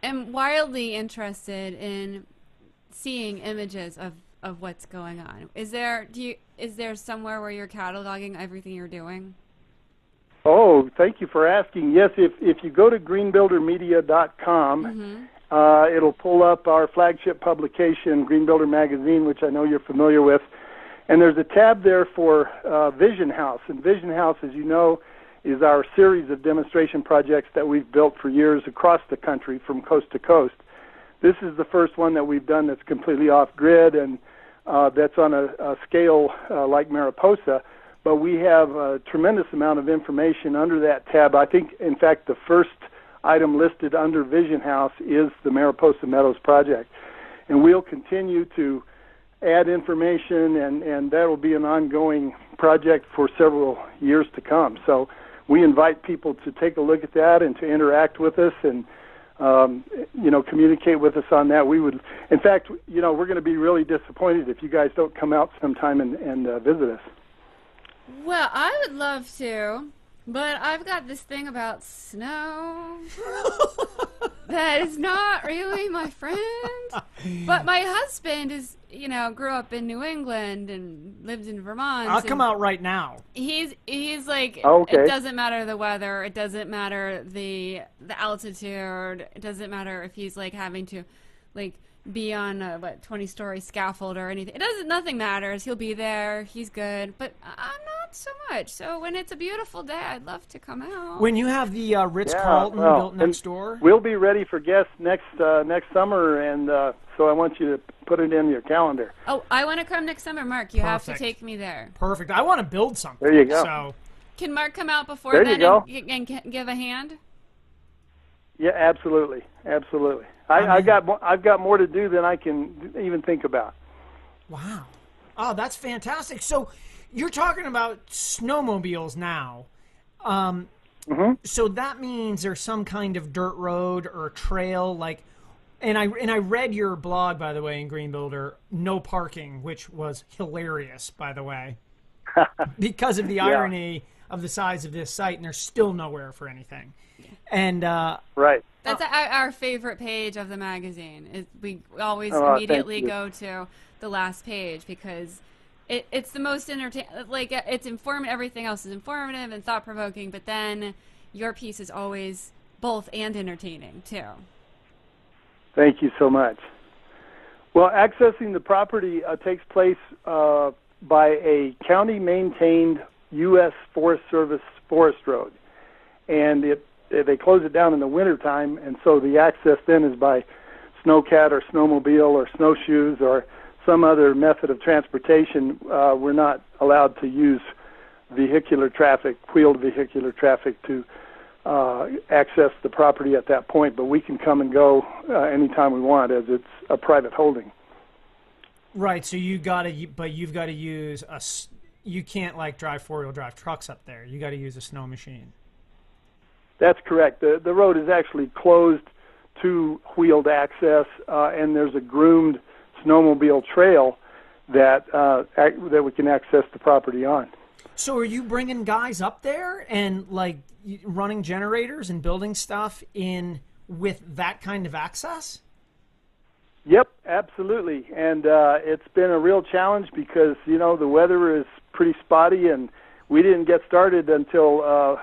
am wildly interested in seeing images of what's going on. Is there somewhere where you're cataloging everything you're doing? Oh, thank you for asking. Yes, if you go to greenbuildermedia.com, it'll pull up our flagship publication, Green Builder Magazine, which I know you're familiar with. And there's a tab there for Vision House. And Vision House, as you know, is our series of demonstration projects that we've built for years across the country from coast to coast. This is the first one that we've done that's completely off-grid and that's on a scale like Mariposa. But we have a tremendous amount of information under that tab. I think, in fact, the first item listed under Vision House is the Mariposa Meadows project. And we'll continue to add information, and that will be an ongoing project for several years to come. So we invite people to take a look at that and to interact with us and communicate with us on that. We would, in fact, we're going to be really disappointed if you guys don't come out sometime and visit us. Well, I would love to, but I've got this thing about snow That is not really my friend. But my husband is, grew up in New England and lived in Vermont. I'll come out right now. He's like, Okay. It doesn't matter the weather. It doesn't matter the altitude. It doesn't matter if he's like having to, like, be on a 20-story scaffold or anything. Nothing matters. He'll be there. He's good. But I'm not so much. So when it's a beautiful day, I'd love to come out. When you have the Ritz-Carlton built next door, we'll be ready for guests next summer, and so I want you to put it in your calendar. Oh, I want to come next summer, Mark. You have to take me there. Perfect. I want to build something. There you go. So can Mark come out before there then and give a hand? Yeah, absolutely. I've got more to do than I can even think about. Wow. Oh, that's fantastic. So you're talking about snowmobiles now. So that means there's some kind of dirt road or trail, like, and I read your blog, by the way, in Green Builder, no parking, which was hilarious, by the way, because of the irony of the size of this site, and there's still nowhere for anything. And right. That's our favorite page of the magazine. We always immediately go to the last page because it's the most entertaining. Like, it's informative. Everything else is informative and thought-provoking, but then your piece is always both and entertaining too. Thank you so much. Well, accessing the property takes place by a county-maintained U.S. Forest Service forest road, and they close it down in the wintertime, and so the access then is by snowcat or snowmobile or snowshoes or some other method of transportation. We're not allowed to use wheeled vehicular traffic to access the property at that point, but we can come and go anytime we want, as it's a private holding. Right, so you've got to use you can't like drive four-wheel drive trucks up there. You got to use a snow machine. That's correct. The road is actually closed to wheeled access, and there's a groomed snowmobile trail that we can access the property on. So are you bringing guys up there and like running generators and building stuff in with that kind of access? Yep, absolutely. And it's been a real challenge because, the weather is pretty spotty, and we didn't get started until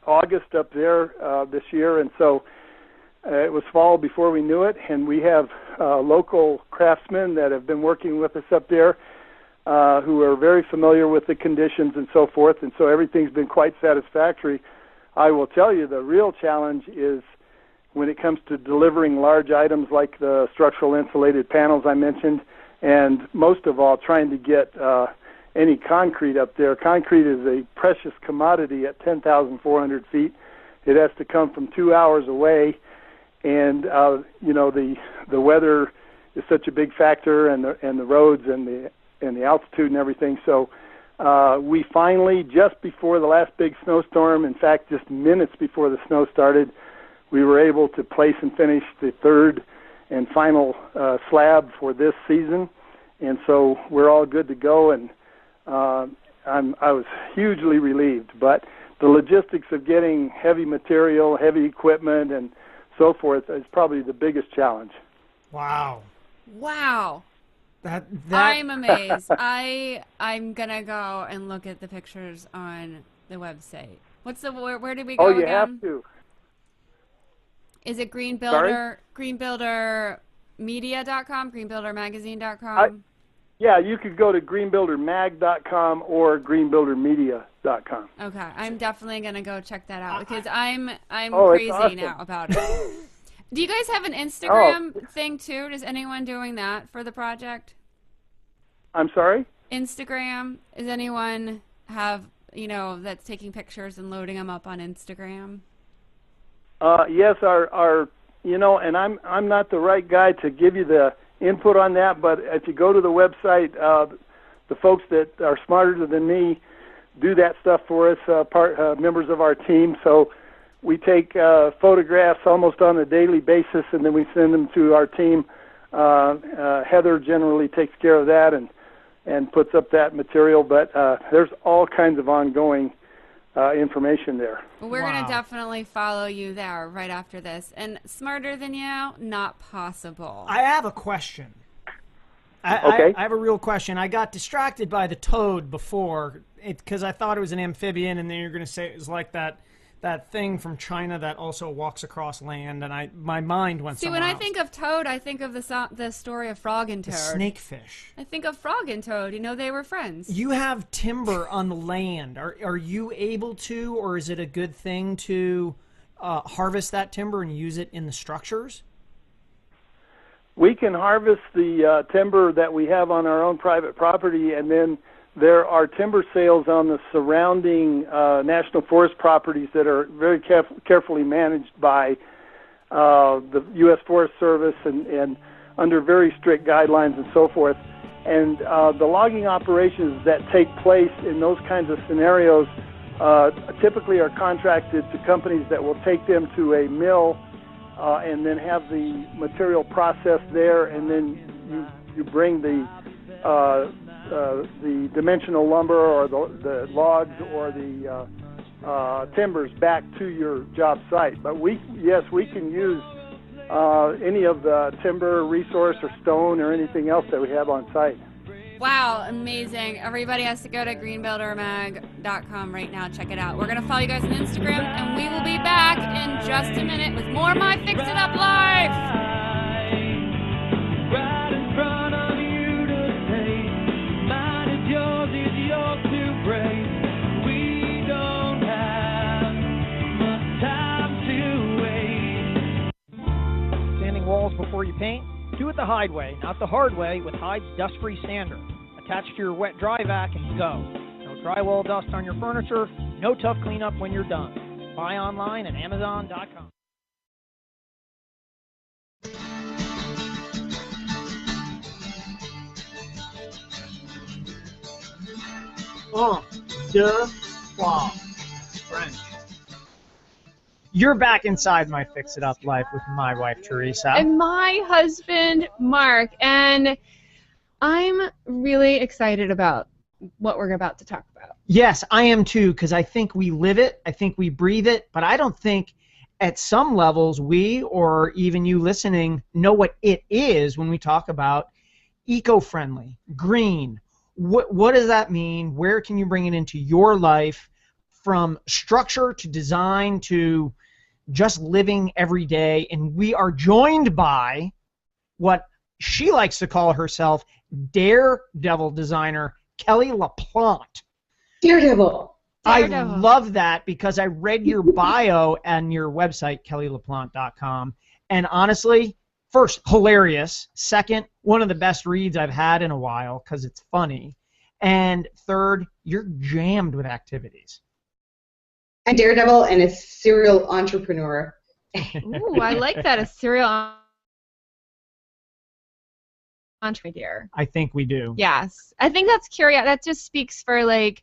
August up there this year, and so it was fall before we knew it, and we have local craftsmen that have been working with us up there who are very familiar with the conditions and so forth, and so everything's been quite satisfactory. I will tell you the real challenge is when it comes to delivering large items like the structural insulated panels I mentioned, and most of all trying to get any concrete up there. Concrete is a precious commodity at 10,400 feet. It has to come from 2 hours away, and the weather is such a big factor, and the roads and the altitude and everything. So we finally, just before the last big snowstorm, in fact, just minutes before the snow started, we were able to place and finish the third and final slab for this season, and so we're all good to go. And I was hugely relieved, but the logistics of getting heavy material, heavy equipment, and so forth is probably the biggest challenge. Wow. That I'm amazed. I'm gonna go and look at the pictures on the website. Where did we go again? Oh, you have to. Is it greenbuildermedia.com, greenbuildermagazine.com? Yeah, you could go to greenbuildermag.com or greenbuildermedia.com. Okay, I'm definitely gonna go check that out because I'm crazy awesome now about it. Do you guys have an Instagram thing too? Is anyone doing that for the project? I'm sorry? Instagram. Does anyone have that's taking pictures and loading them up on Instagram? Yes, our and I'm not the right guy to give you the input on that, but if you go to the website, the folks that are smarter than me do that stuff for us, members of our team. So we take photographs almost on a daily basis, and then we send them to our team. Heather generally takes care of that and puts up that material, but there's all kinds of ongoing information there. Well, we're going to definitely follow you there right after this. And smarter than you, not possible. I have a question. Okay. I have a real question. I got distracted by the toad before because I thought it was an amphibian, and then you're going to say it was like that thing from China that also walks across land, and my mind went somewhere when I else. think of toad, I think of the story of Frog and Toad. The snakefish. I think of Frog and Toad. They were friends. You have timber on the land. Are you able to, or is it a good thing to harvest that timber and use it in the structures? We can harvest the timber that we have on our own private property, and then there are timber sales on the surrounding national forest properties that are very carefully managed by the U.S. Forest Service and under very strict guidelines and so forth. And the logging operations that take place in those kinds of scenarios typically are contracted to companies that will take them to a mill and then have the material processed there, and then you bring the dimensional lumber or the logs or the timbers back to your job site. But we can use any of the timber resource or stone or anything else that we have on site. Wow, amazing. Everybody has to go to greenbuildermag.com right now. Check it out. We're going to follow you guys on Instagram, and we will be back in just a minute with more My Fix It Up Life. Right in front of you to take. Mine is yours to break. We don't have much time to wait. Sanding walls before you paint? Do it the Hyde way, not the hard way, with Hyde's dust-free sander. Attach to your wet dry vac and go. No drywall dust on your furniture, no tough cleanup when you're done. Buy online at Amazon.com. French. You're back inside My Fix It Up Life with my wife, Teresa. And my husband, Mark. And I'm really excited about what we're about to talk about. Yes, I am too, because I think we live it, I think we breathe it, but I don't think at some levels we, or even you listening, know what it is when we talk about eco-friendly, green. What does that mean? Where can you bring it into your life, from structure to design to just living every day? And we are joined by what she likes to call herself, Daredevil designer Kelly LaPlante. Daredevil. I love that because I read your bio and your website, kellylaplante.com, and honestly, first, hilarious. Second, one of the best reads I've had in a while because it's funny. And third, you're jammed with activities. I'm Daredevil and a serial entrepreneur. Ooh, I like that, a serial entrepreneur. I think we do. Yes. I think that's curious. That just speaks for, like,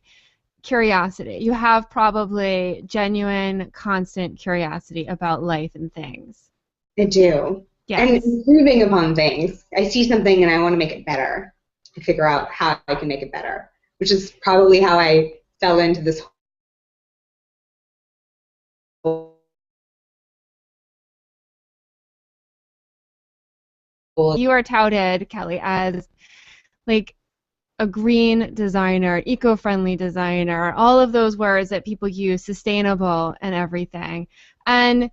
curiosity. You have probably genuine, constant curiosity about life and things. I do. Yes. And improving upon things. I see something and I want to make it better. I figure out how I can make it better, which is probably how I fell into this whole. You are touted, Kelly, as like a green designer, eco-friendly designer, all of those words that people use, sustainable and everything. And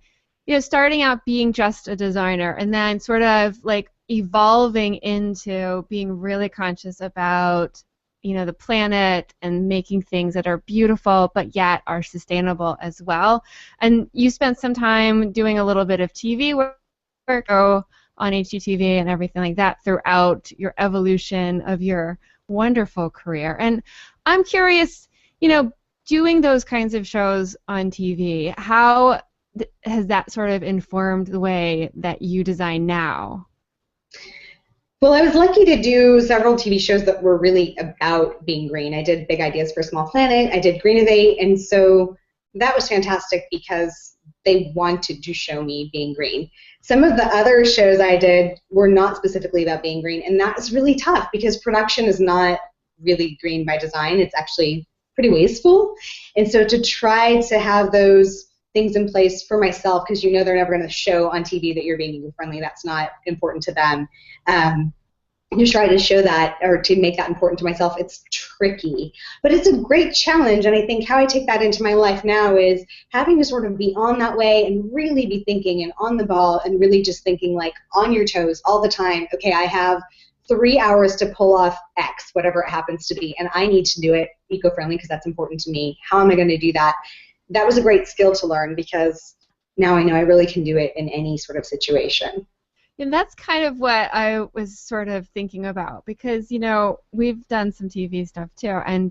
you know, starting out being just a designer and then sort of like evolving into being really conscious about, you know, the planet and making things that are beautiful but yet are sustainable as well. And you spent some time doing a little bit of TV work on HGTV and everything like that throughout your evolution of your wonderful career. And I'm curious, you know, doing those kinds of shows on TV, how has that sort of informed the way that you design now? Well, I was lucky to do several TV shows that were really about being green. I did Big Ideas for a Small Planet, I did Greenovate, and so that was fantastic because they wanted to show me being green. Some of the other shows I did were not specifically about being green, and that was really tough because production is not really green by design. It's actually pretty wasteful. And so to try to have those things in place for myself, because they're never going to show on TV that you're being eco-friendly. That's not important to them. To try to show that or to make that important to myself, it's tricky. But it's a great challenge, and I think how I take that into my life now is having to sort of be on that way and really be thinking and on the ball and really just thinking like on your toes all the time. Okay, I have 3 hours to pull off X, whatever it happens to be, and I need to do it eco-friendly because that's important to me. How am I going to do that? That was a great skill to learn because now I know I really can do it in any sort of situation. And that's kind of what I was sort of thinking about because, we've done some TV stuff too, and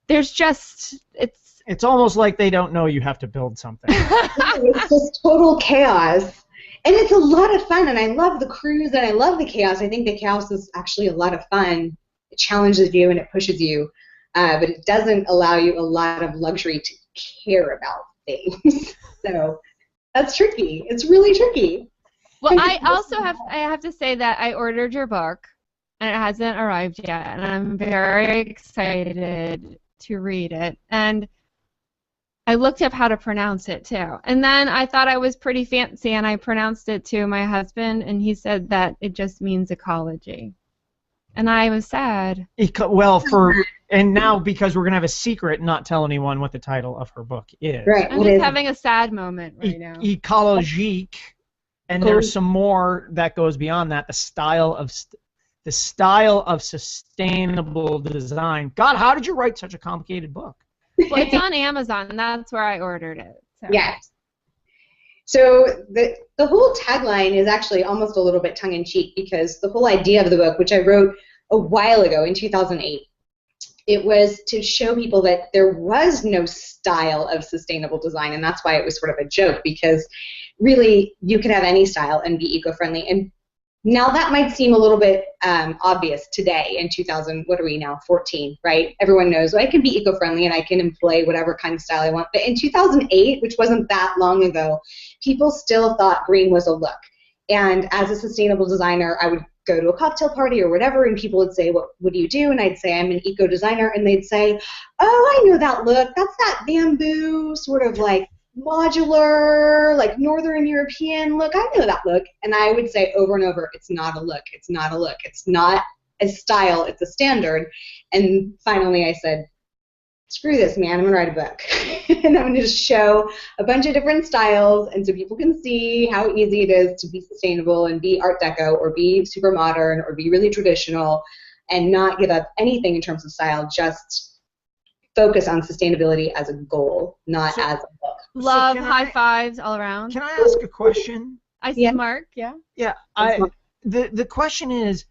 it's almost like they don't know you have to build something. It's just total chaos. And it's a lot of fun, and I love the crews, and I love the chaos. I think the chaos is actually a lot of fun. It challenges you, and it pushes you, but it doesn't allow you a lot of luxury to care about things. So that's tricky. It's really tricky. Well, I have to say that I ordered your book, and it hasn't arrived yet, and I'm very excited to read it. And I looked up how to pronounce it, too. And then I thought I was pretty fancy, and I pronounced it to my husband, and he said that it just means ecology. And I was sad. And now because we're going to have a secret, not tell anyone what the title of her book is. Right. I'm just having a sad moment right now. Ecologique. And there's some more that goes beyond that. The style of sustainable design. God, how did you write such a complicated book? Well, it's on Amazon, and that's where I ordered it. So. Yes. So the whole tagline is actually almost a little bit tongue-in-cheek because the whole idea of the book, which I wrote a while ago in 2008, it was to show people that there was no style of sustainable design, and that's why it was sort of a joke because really you can have any style and be eco-friendly. And now that might seem a little bit obvious today in 14, right? Everyone knows I can be eco-friendly and I can employ whatever kind of style I want. But in 2008, which wasn't that long ago, people still thought green was a look. And as a sustainable designer, I would go to a cocktail party or whatever, and people would say, what do you do? And I'd say, I'm an eco-designer. And they'd say, oh, I know that look. That's that bamboo sort of like modular, like Northern European look. I know that look. And I would say over and over, it's not a look. It's not a look. It's not a style. It's a standard. And finally I said, screw this, man. I'm going to write a book. And I'm going to just show a bunch of different styles and so people can see how easy it is to be sustainable and be Art Deco or be super modern or be really traditional and not give up anything in terms of style, just focus on sustainability as a goal, not as a book. Love, high fives all around. Can I ask a question? I see Mark, yeah. Yeah, the question is,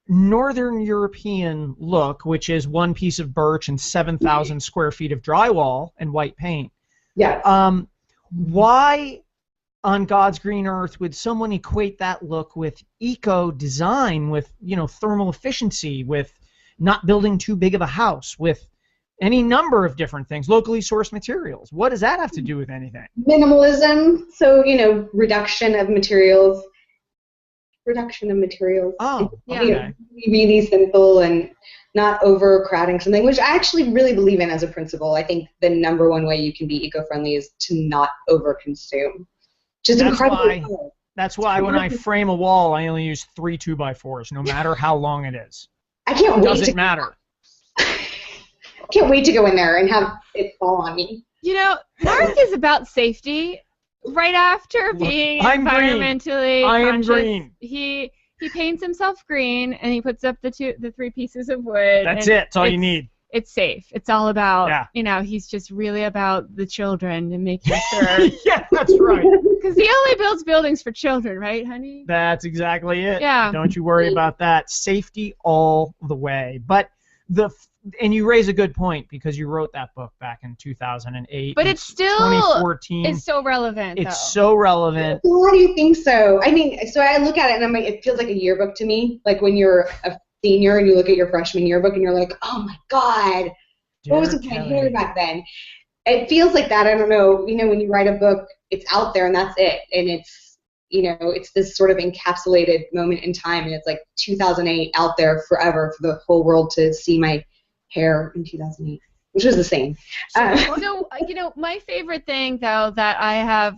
Northern European look, which is one piece of birch and 7,000 square feet of drywall and white paint. Yes. Why on God's green earth would someone equate that look with eco-design, with thermal efficiency, with not building too big of a house, with any number of different things, locally sourced materials? What does that have to do with anything? Minimalism, so reduction of materials. Oh, okay. Really simple and not overcrowding something, which I actually really believe in as a principle. I think the number one way you can be eco-friendly is to not overconsume. That's why when I frame a wall, I only use 3 2x4s, no matter how long it is. I can't wait. Doesn't matter. Can't wait to go in there and have it fall on me. Mark is about safety. Right after being environmentally conscious, green. He paints himself green and he puts up the 3 pieces of wood. That's it. That's all you need. It's safe. It's all about, he's just really about the children and making sure. Yeah, that's right. Because he only builds buildings for children, right, honey? That's exactly it. Yeah. Don't you worry about that. Safety all the way. But and you raise a good point because you wrote that book back in 2008. But it's still 2014. It's so relevant. It's so relevant. Why do you think so? I mean, so I look at it and I'm like, it feels like a yearbook to me. Like when you're a senior and you look at your freshman yearbook and you're like, oh my God, what was with my hair back then? It feels like that. I don't know. When you write a book, it's out there and that's it. And it's, it's this sort of encapsulated moment in time. And it's like 2008 out there forever for the whole world to see my hair in 2008. which was the same. So, my favorite thing, though, that I have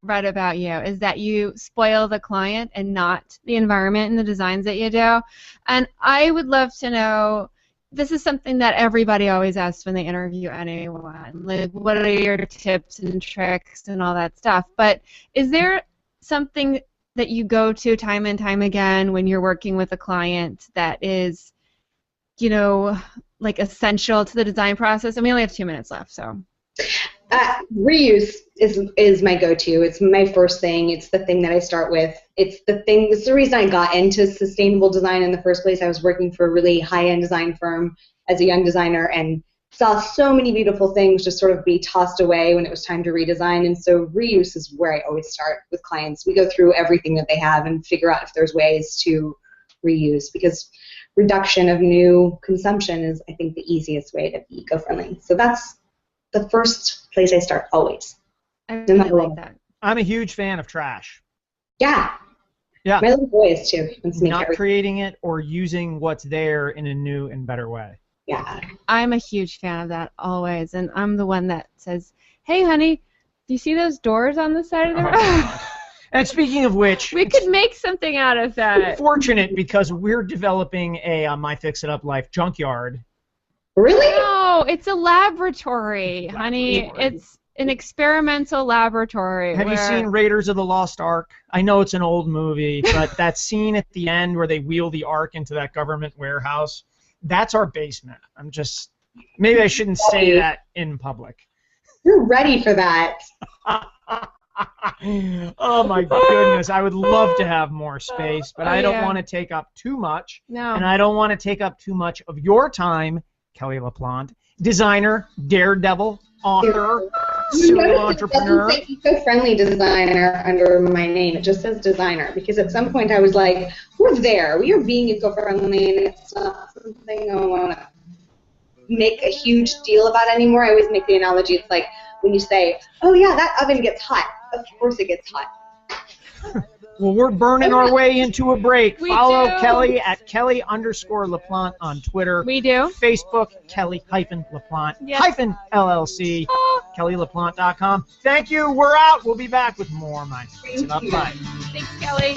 read about you is that you spoil the client and not the environment and the designs that you do. And I would love to know, this is something that everybody always asks when they interview anyone, like, what are your tips and tricks and all that stuff. But is there something that you go to time and time again when you're working with a client that is, like essential to the design process? And we only have 2 minutes left, so. Reuse is my go-to. It's my first thing. It's the thing that I start with. It's the reason I got into sustainable design in the first place. I was working for a really high-end design firm as a young designer and saw so many beautiful things just sort of be tossed away when it was time to redesign. And so reuse is where I always start with clients. We go through everything that they have and figure out if there's ways to reuse, because reduction of new consumption is, I think, the easiest way to be eco-friendly. So that's the first place I start always. I really like that. I'm a huge fan of trash. Yeah. Yeah. My little boy is too. He wants to make Not everything. creating it or using what's there in a new and better way. Yeah. I'm a huge fan of that always, and I'm the one that says, hey, honey, do you see those doors on the side of the road? And speaking of which, we could make something out of that. Fortunate, because we're developing a My Fix It Up Life junkyard. Really? No, it's a laboratory, honey. It's an experimental laboratory. Have you seen Raiders of the Lost Ark? I know it's an old movie, but that scene at the end where they wheel the Ark into that government warehouse, that's our basement. Maybe I shouldn't say that in public. You're ready for that. Oh my goodness, I would love to have more space, but I don't want to take up too much. No. And I don't want to take up too much of your time, Kelly LaPlante, designer, daredevil, author, serial entrepreneur. It doesn't say eco-friendly designer under my name. It just says designer, because at some point I was like, we're there. We are being eco-friendly, and it's not something I want to make a huge deal about anymore. I always make the analogy, it's like when you say, oh yeah, that oven gets hot. Of course it gets hot. Well, we're burning our way into a break. We Follow do. Kelly at Kelly_LaPlante on Twitter. We do. Facebook, Kelly-LaPlante, Yes. LLC, KellyLaPlante.com. Thank you. We're out. We'll be back with more My Fix It Up Life. Thanks, Kelly.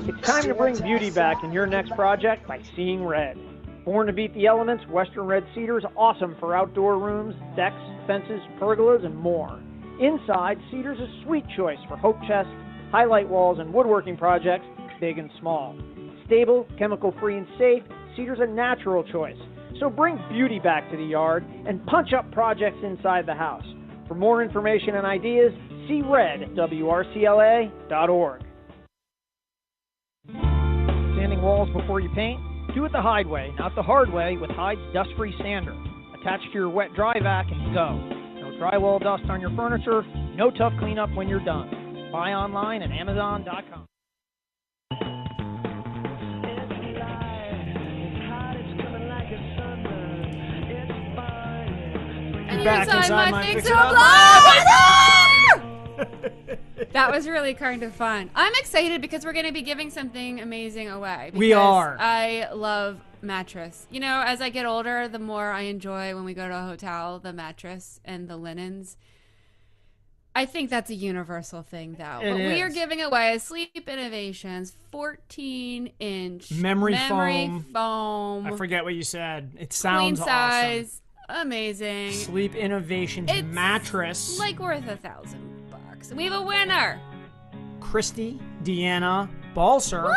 It's time to bring beauty back in your next project by Seeing Red. Born to beat the elements, Western Red Cedar is awesome for outdoor rooms, decks, fences, pergolas, and more. Inside, Cedar's a sweet choice for hope chests, highlight walls, and woodworking projects, big and small. Stable, chemical-free, and safe, Cedar's a natural choice. So bring beauty back to the yard and punch up projects inside the house. For more information and ideas, see red at WRCLA.org. Sanding walls before you paint? Do it the Hyde way, not the hard way, with Hyde's dust-free sander. Attach to your wet dry vac and go. No drywall dust on your furniture, no tough cleanup when you're done. Buy online at Amazon.com. And Back inside My Fix It Up That was really kind of fun. I'm excited because we're going to be giving something amazing away. We are. I love mattress. You know, as I get older, the more I enjoy when we go to a hotel, the mattress and the linens. I think that's a universal thing, though. But we are giving away Sleep Innovations 14-inch memory foam. I forget what you said. It sounds queen size, amazing. Sleep Innovations It's mattress. like worth $1,000. We have a winner. Christy Deanna Balser.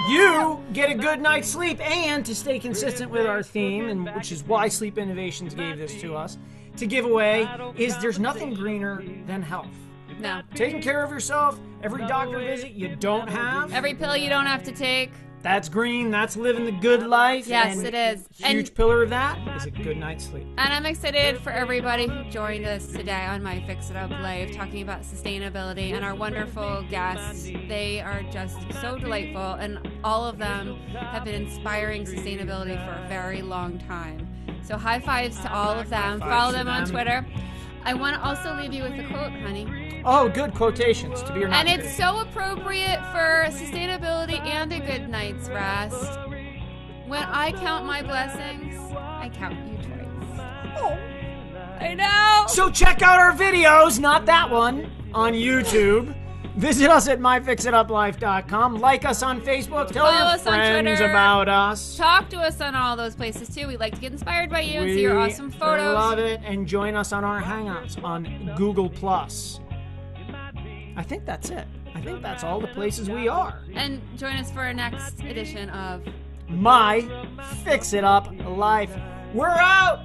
You get a good night's sleep, and to stay consistent with our theme, and which is why Sleep Innovations gave this to us, to give away is there's nothing greener than health. No. Taking care of yourself, every doctor visit you don't have. Every pill you don't have to take. That's green. That's living the good life. Yes, and it is. Huge pillar of that is a good night's sleep. And I'm excited for everybody who joined us today on My Fix It Up Live talking about sustainability and our wonderful guests. They are just so delightful, and all of them have been inspiring sustainability for a very long time. So high fives to all of them. Follow them on Twitter. I want to also leave you with a quote, honey. Oh, good quotations to be or not And to be. it's so appropriate for sustainability and a good night's rest. When I count my blessings, I count you, Trace. Oh, I know. So check out our videos, not that one, on YouTube. Visit us at myfixituplife.com. Like us on Facebook. Tell Follow your us on friends Twitter. about us. Talk to us on all those places too. We'd like to get inspired by you and see your awesome photos. We love it. And join us on our Hangouts on Google+. I think that's it. I think that's all the places we are. And join us for our next edition of My Fix It Up Life. We're out!